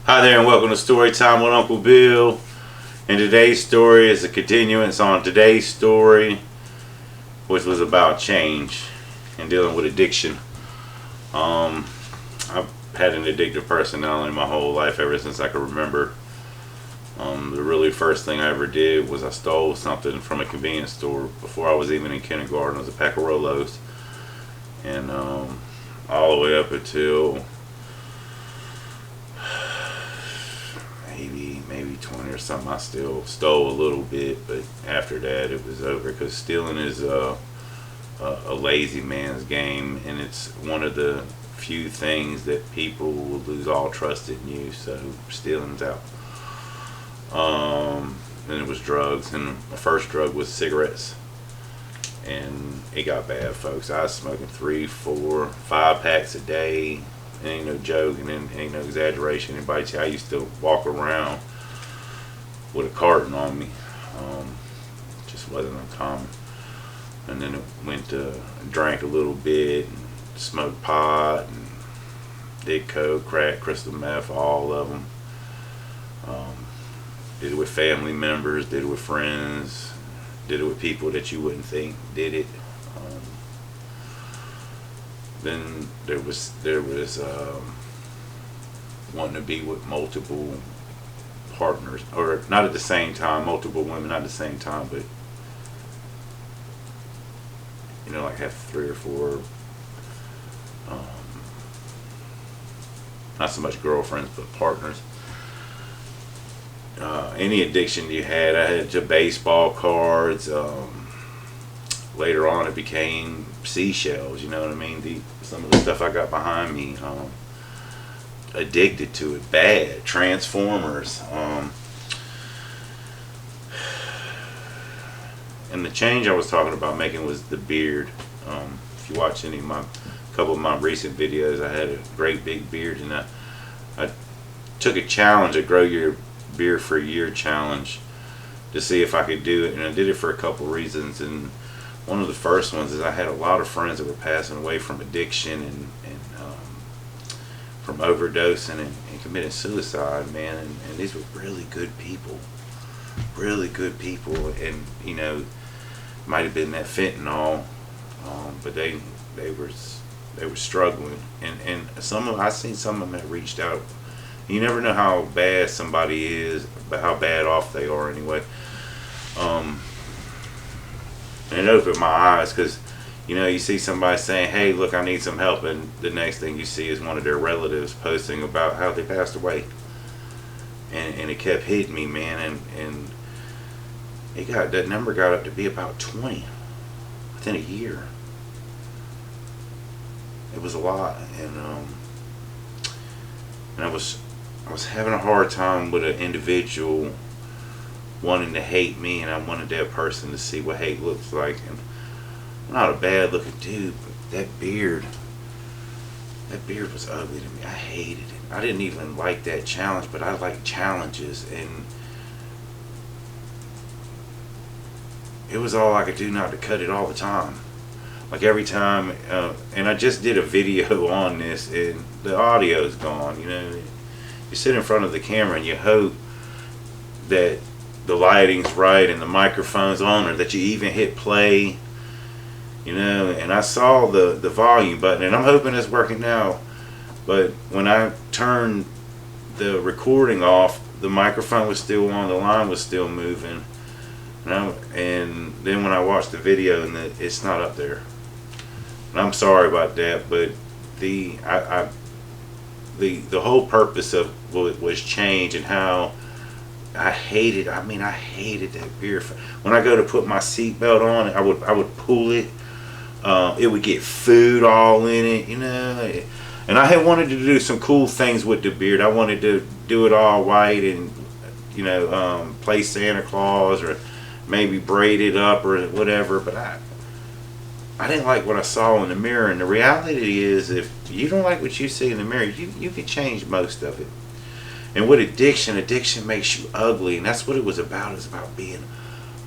Hi there and welcome to Storytime with Uncle Bill. And today's story is a continuance on today's story, which was about change and dealing with addiction. I've had an addictive personality my whole life, ever since I could remember. The really first thing I ever did was I stole something from a convenience store before I was even in kindergarten. It was a pack of Rolos. And all the way up until maybe 20 or something, I still stole a little bit, but after that it was over, because stealing is a lazy man's game, and it's one of the few things that people will lose all trust in you. So stealing's out. Then it was drugs, and my first drug was cigarettes, and it got bad, folks. I was smoking 3, 4, 5 packs a day. It ain't no joke, and it ain't no exaggeration. I used to walk around with a carton on me. Just wasn't uncommon. And then it went to drank a little bit, and smoked pot, and did coke, crack, crystal meth, all of them. Did it with family members, did it with friends, did it with people that you wouldn't think did it. Then there was wanting to be with multiple partners, or not at the same time, multiple women, not at the same time, but like have 3 or 4, not so much girlfriends, but partners. Any addiction you had, I had to baseball cards. Later on, it became seashells. You know what I mean? Some of the stuff I got behind me. Addicted to it, bad. Transformers. And the change I was talking about making was the beard. If you watch couple of my recent videos, I had a great big beard, and I took a challenge, a grow your beard for a year challenge, to see if I could do it, and I did it for a couple reasons. And one of the first ones is I had a lot of friends that were passing away from addiction and from overdosing and committing suicide, man. And these were really good people, and might have been that fentanyl, but they were struggling, and I seen some of them that reached out. You never know how bad somebody is, but how bad off they are anyway. And it opened my eyes, because you see somebody saying, hey, look, I need some help, and the next thing you see is one of their relatives posting about how they passed away. And it kept hitting me, man, and that number got up to be about 20 within a year. It was a lot, and I was having a hard time with an individual wanting to hate me, and I wanted that person to see what hate looks like. And I'm not a bad looking dude, but that beard was ugly to me. I hated it. I didn't even like that challenge, but I like challenges, and it was all I could do not to cut it all the time. Like every time, and I just did a video on this, and the audio's gone. You sit in front of the camera and you hope that the lighting's right and the microphone's on, or that you even hit play. And I saw the volume button, and I'm hoping it's working now. But when I turned the recording off, the microphone was still on, the line was still moving. And then when I watched the video, and it's not up there. And I'm sorry about that, but the whole purpose of what was change, and how I hated that beer. When I go to put my seatbelt on, I would pull it. It would get food all in it, And I had wanted to do some cool things with the beard. I wanted to do it all white and, play Santa Claus, or maybe braid it up or whatever. But I didn't like what I saw in the mirror. And the reality is, if you don't like what you see in the mirror, you can change most of it. And with addiction makes you ugly, and that's what it was about. It's about being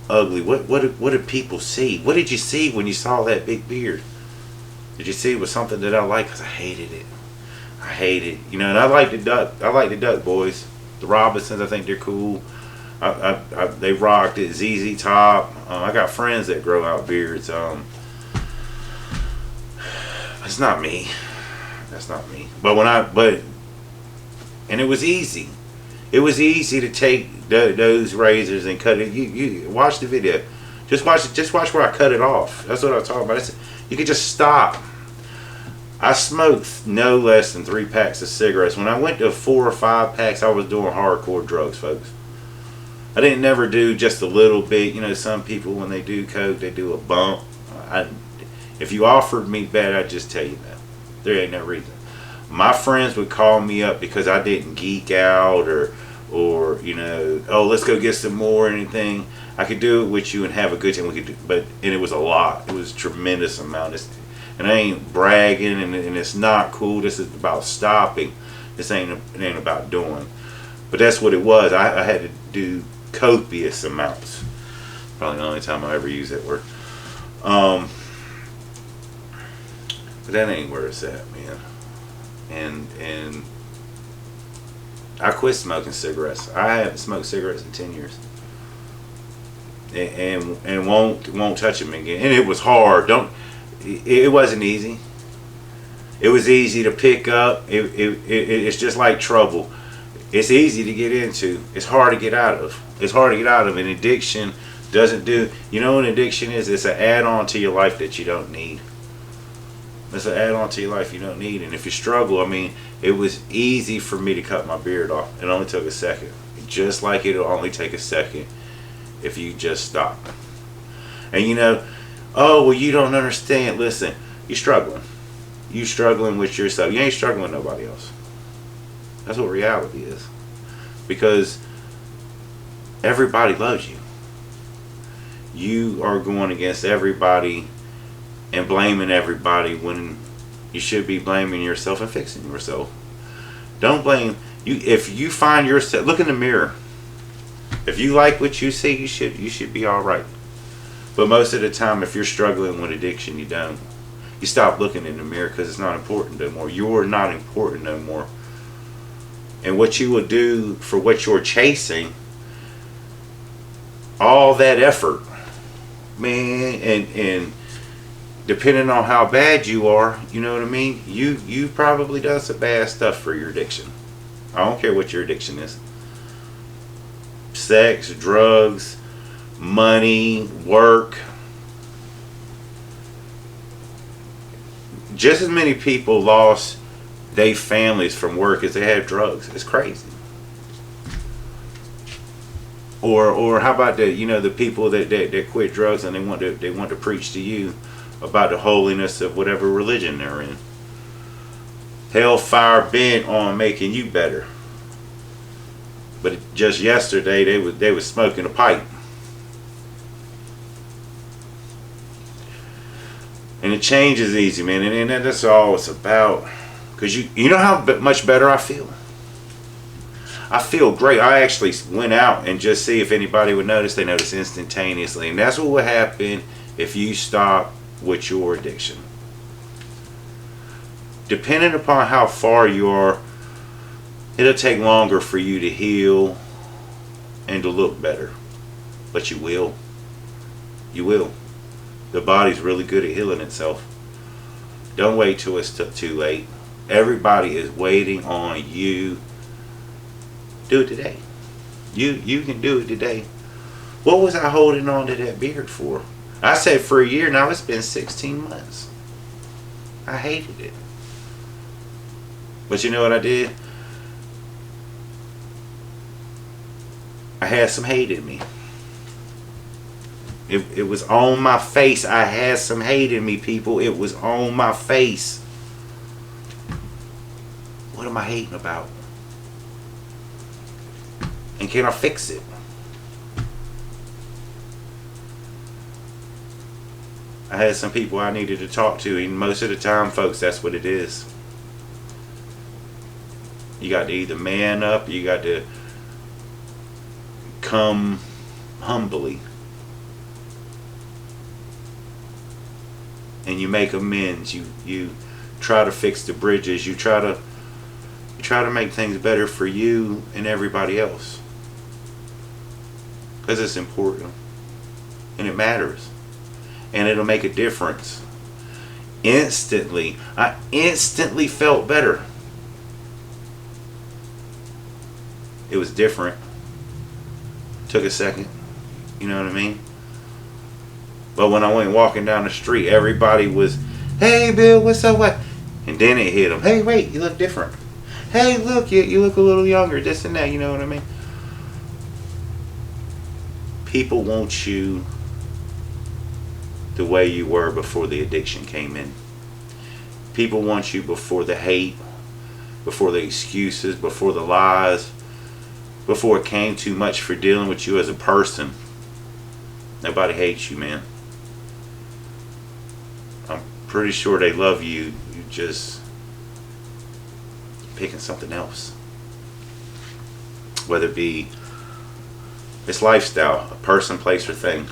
ugly. What did people see? What did you see when you saw that big beard? Did you see it was something that I liked? Because I hated it. I hate it. You know, and I like the Duck. I like the Duck Boys. The Robinsons, I think they're cool. They rocked it. ZZ Top. I got friends that grow out beards. It's not me. That's not me. And it was easy. It was easy to take those razors and cut it. You watch the video. Just watch it. Just watch where I cut it off. That's what I'm talking about. You could just stop. I smoked no less than 3 packs of cigarettes. When I went to 4 or 5 packs, I was doing hardcore drugs, folks. I didn't never do just a little bit. You know, some people when they do coke, they do a bump. If you offered me that, I'd just tell you that. There ain't no reason. My friends would call me up because I didn't geek out or you know, oh, let's go get some more or anything. I could do it with you and have a good time. And it was a lot. It was a tremendous amount. And I ain't bragging, and it's not cool. This is about stopping. It ain't about doing. But that's what it was. I had to do copious amounts. Probably the only time I ever use that word. But that ain't where it's at, man. And I quit smoking cigarettes. I haven't smoked cigarettes in 10 years. And won't touch them again. And it was hard. It wasn't easy. It was easy to pick up. It's just like trouble. It's easy to get into. It's hard to get out of. It's hard to get out of. An addiction doesn't do. You know what an addiction is? It's an add-on to your life that you don't need. It's an add-on to your life you don't need. And if you struggle, I mean, it was easy for me to cut my beard off. It only took a second. Just like it'll only take a second if you just stop. And you know, oh, well, you don't understand. Listen, you're struggling. You struggling with yourself. You ain't struggling with nobody else. That's what reality is. Because everybody loves you. You are going against everybody and blaming everybody when you should be blaming yourself and fixing yourself. Don't blame you. If you find yourself, look in the mirror. If you like what you see, you should be all right. But most of the time, if you're struggling with addiction, you don't. You stop looking in the mirror because it's not important no more. You're not important no more. And what you will do for what you're chasing, all that effort, man, and depending on how bad you are, you know what I mean? You probably done some bad stuff for your addiction. I don't care what your addiction is. Sex, drugs, money, work. Just as many people lost their families from work as they had drugs. It's crazy. Or how about the people that quit drugs and they want to preach to you about the holiness of whatever religion they're in. Hellfire bent on making you better. But just yesterday they was smoking a pipe. And the change is easy, man, and that's all it's about. Because you know how much better I feel? I feel great. I actually went out and just see if anybody would notice. They notice instantaneously. And that's what would happen if you stop with your addiction. Depending upon how far you are, it'll take longer for you to heal and to look better. But you will. You will. The body's really good at healing itself. Don't wait till it's too late. Everybody is waiting on you. Do it today. You can do it today. What was I holding on to that beard for? I said for a year. Now it's been 16 months. I hated it. But you know what I did? I had some hate in me. It was on my face. I had some hate in me, people. It was on my face. What am I hating about? And can I fix it? I had some people I needed to talk to, and most of the time, folks, that's what it is. You got to either man up, you got to come humbly. And you make amends. You try to fix the bridges. You try to try to make things better for you and everybody else. Because it's important. And it matters. And it'll make a difference. I instantly felt better. It was different. Took a second. You know what I mean? But when I went walking down the street, everybody was, "Hey, Bill, what's up? What?" And then it hit them. "Hey, wait, you look different. Hey, look, you look a little younger, this and that." You know what I mean? People want you the way you were before the addiction came in. People want you before the hate, before the excuses, before the lies, before it came too much for dealing with you as a person. Nobody hates you, man. I'm pretty sure they love you. You just picking something else. Whether it be it's lifestyle, a person, place, or thing.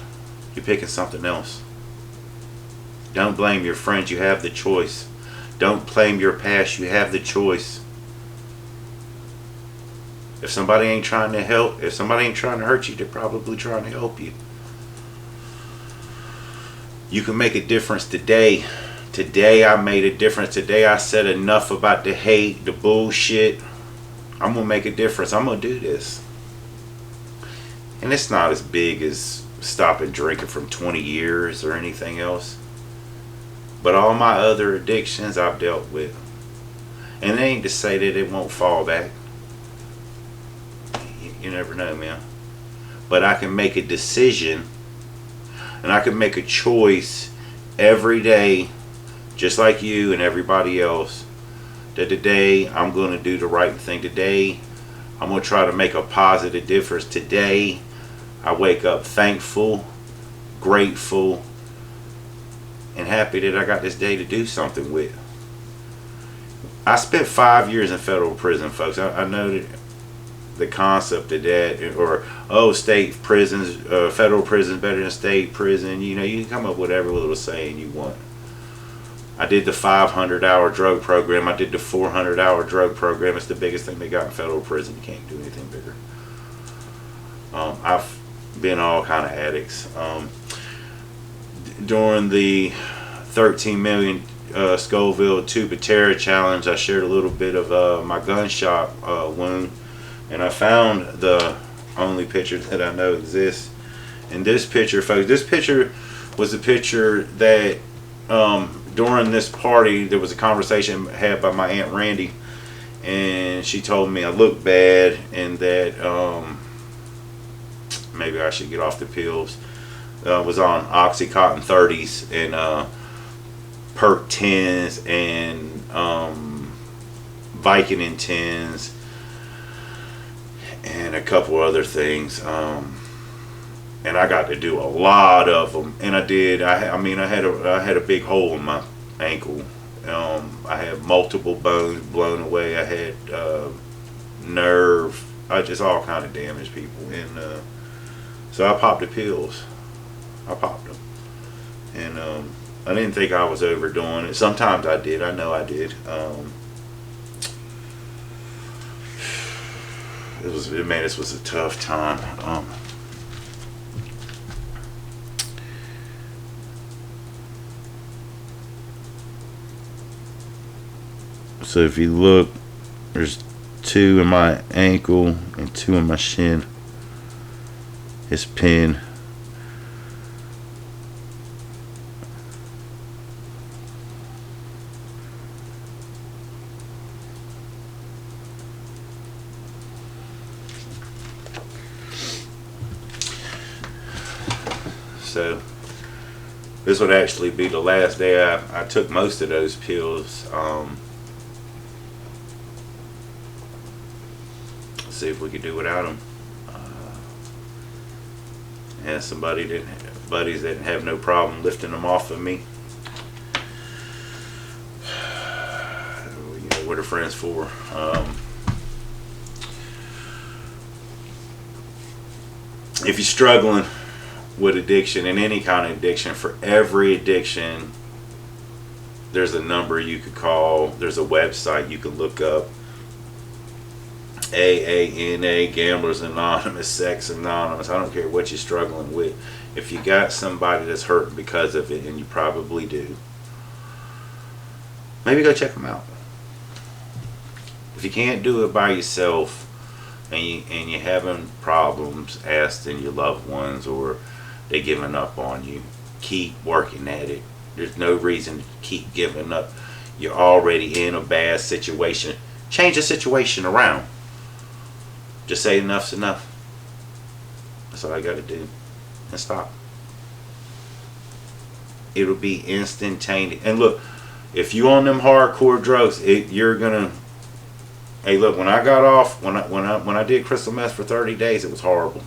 You're picking something else. Don't blame your friends. You have the choice. Don't blame your past. You have the choice. If somebody ain't trying to help, if somebody ain't trying to hurt you, they're probably trying to help you. You can make a difference today. Today I made a difference. Today I said enough about the hate, the bullshit. I'm going to make a difference. I'm going to do this. And it's not as big as stopping drinking from 20 years or anything else. But all my other addictions I've dealt with. And it ain't to say that it won't fall back. You never know, man. But I can make a decision, and I can make a choice every day, just like you and everybody else, that today I'm going to do the right thing. Today I'm going to try to make a positive difference. Today I wake up thankful, grateful, and happy that I got this day to do something with. I spent 5 years in federal prison, folks. I know that the concept of that, or state prisons, federal prisons better than state prison. You know, you can come up with whatever little saying you want. I did the 500-hour drug program. I did the 400-hour drug program. It's the biggest thing they got in federal prison. You can't do anything bigger. I've been all kind of addicts. During the 13 million Scoville Tube of Terror challenge, I shared a little bit of my gunshot wound. And I found the only picture that I know exists. And this picture, folks, this picture was a picture that during this party, there was a conversation had by my Aunt Randy. And she told me I looked bad and that maybe I should get off the pills. Was on Oxycontin 30s and Perk 10s and Vicodin 10s. And a couple other things, and I got to do a lot of them, and I did. I had a big hole in my ankle. I had multiple bones blown away. I had nerve. I just all kind of damaged people, and so I popped the pills. I popped them, and I didn't think I was overdoing it. Sometimes I did. I know I did. This was a tough time. So if you look, there's 2 in my ankle and 2 in my shin. It's pinned. So this would actually be the last day I took most of those pills. Let's see if we could do without them. And buddies that didn't have no problem lifting them off of me. You know what they're friends for. If you're struggling with addiction, and any kind of addiction, for every addiction there's a number you could call, there's a website you could look up, AANA, Gamblers Anonymous, Sex Anonymous. I don't care what you're struggling with. If you got somebody that's hurting because of it, and you probably do, maybe go check them out. If you can't do it by yourself, and you're having problems asking your loved ones, or they giving up on you, keep working at it. There's no reason to keep giving up. You're already in a bad situation. Change the situation around. Just say enough's enough. That's all I got to do. And stop. It'll be instantaneous. And look, if you on them hardcore drugs, you're gonna. Hey, look. When I got off, when I did crystal meth for 30 days, it was horrible.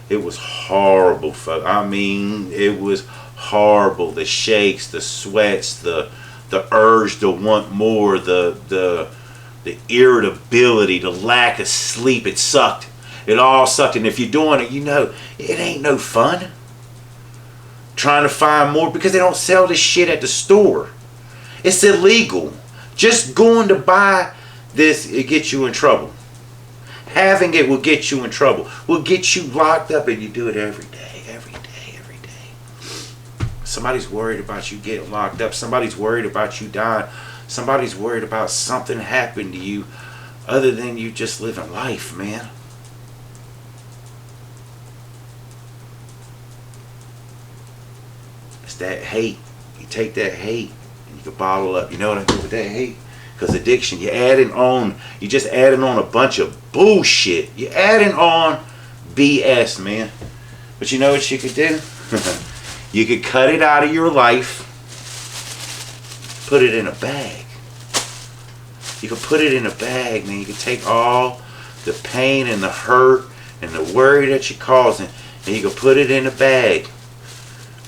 It was horrible, folks. I mean, it was horrible. The shakes, the sweats, the urge to want more, the irritability, the lack of sleep. It sucked. It all sucked. And if you're doing it, you know it ain't no fun. Trying to find more, because they don't sell this shit at the store. It's illegal. Just going to buy this, it gets you in trouble. Having it will get you in trouble. Will get you locked up, and you do it every day, every day, every day. Somebody's worried about you getting locked up. Somebody's worried about you dying. Somebody's worried about something happening to you other than you just living life, man. It's that hate. You take that hate and you can bottle up. You know what I do with that hate? Because addiction, you're just adding on a bunch of bullshit. You're adding on BS, man. But you know what you could do? You could cut it out of your life, put it in a bag. You could put it in a bag, man. You could take all the pain and the hurt and the worry that you're causing, and you could put it in a bag.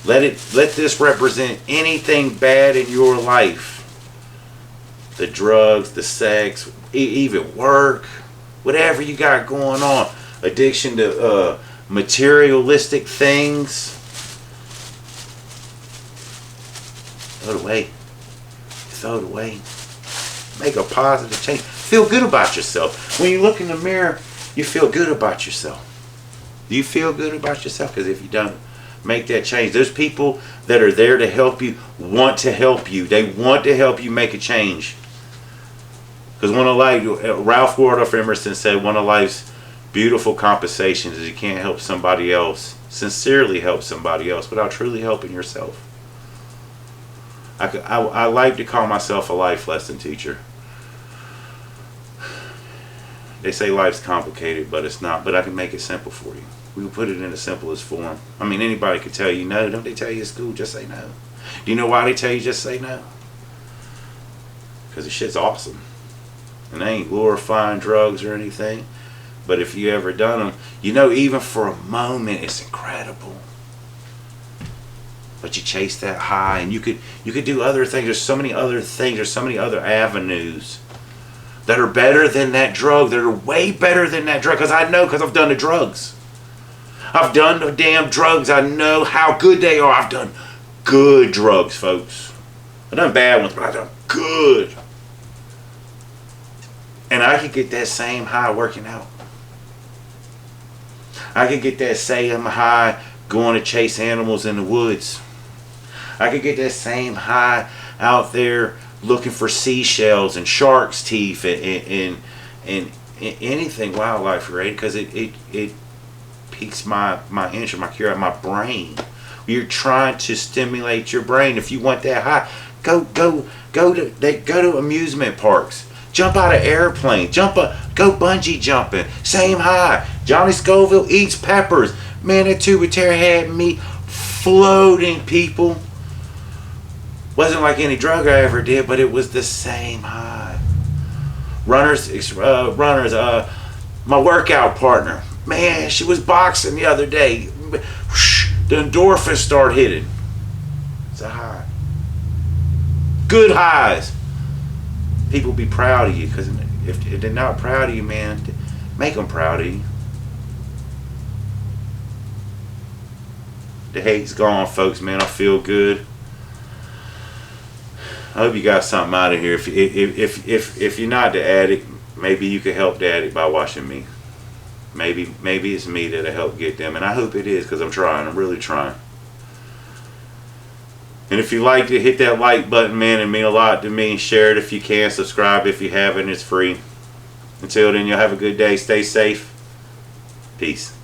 Let this represent anything bad in your life. The drugs, the sex, even work, whatever you got going on. Addiction to materialistic things. Throw it away. Throw it away. Make a positive change. Feel good about yourself. When you look in the mirror, you feel good about yourself. Do you feel good about yourself? Because if you don't, make that change. There's people that are there to help you, want to help you. They want to help you make a change. Because Ralph Waldo Emerson said, one of life's beautiful compensations is you can't help somebody else, sincerely help somebody else, without truly helping yourself. I like to call myself a life lesson teacher. They say life's complicated, but it's not. But I can make it simple for you. We can put it in the simplest form. I mean, anybody could tell you no. Don't they tell you at school, just say no? Do you know why they tell you just say no? Because the shit's awesome. And they ain't glorifying drugs or anything. But if you ever done them, you know, even for a moment, it's incredible. But you chase that high, and you could do other things. There's so many other things. There's so many other avenues that are better than that drug. That are way better than that drug. Because I know, because I've done the drugs. I've done the damn drugs. I know how good they are. I've done good drugs, folks. I've done bad ones, but I've done good. And I could get that same high working out. I could get that same high going to chase animals in the woods. I could get that same high out there looking for seashells and sharks' teeth and anything wildlife related, because it piques my interest, my curiosity, my brain. You're trying to stimulate your brain. If you want that high, go to amusement parks. Jump out of airplanes. Go bungee jumping. Same high. Johnny Scoville eats peppers. Man, that tube of terror had me floating, people. Wasn't like any drug I ever did, but it was the same high. Runners, my workout partner. Man, she was boxing the other day. The endorphins start hitting. It's a high. Good highs. People be proud of you, because if they're not proud of you, man, make them proud of you. The hate's gone, folks, man. I feel good. I hope you got something out of here. If you're not the addict, maybe you could help Daddy by watching me. Maybe it's me that'll help get them, and I hope it is, because I'm trying. I'm really trying. And if you liked it, hit that like button, man. It means a lot to me. Share it if you can. Subscribe if you haven't. It's free. Until then, you'll have a good day. Stay safe. Peace.